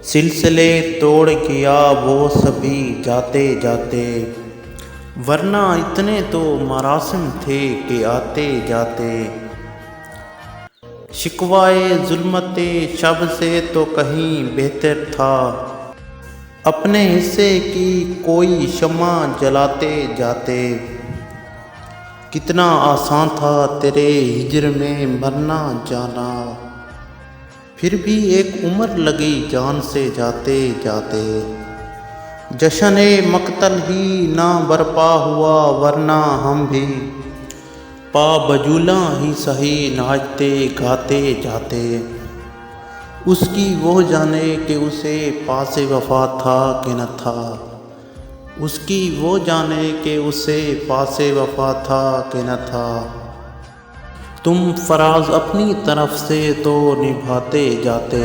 سلسلے توڑ گیا وہ سبھی جاتے جاتے، ورنہ اتنے تو مراسم تھے کہ آتے جاتے۔ شکوائے ظلمت شب سے تو کہیں بہتر تھا، اپنے حصے کی کوئی شمع جلاتے جاتے۔ کتنا آسان تھا تیرے ہجر میں مرنا جانا، پھر بھی ایک عمر لگی جان سے جاتے جاتے۔ جشن مقتل ہی نہ برپا ہوا ورنہ ہم بھی پا بجولاں ہی سہی ناچتے گاتے جاتے۔ اس کی وہ جانے کہ اسے پاس وفا تھا کہ نہ تھا، اس کی وہ جانے کہ اسے پاس وفا تھا کہ نہ تھا۔ تم فراز اپنی طرف سے تو نبھاتے جاتے،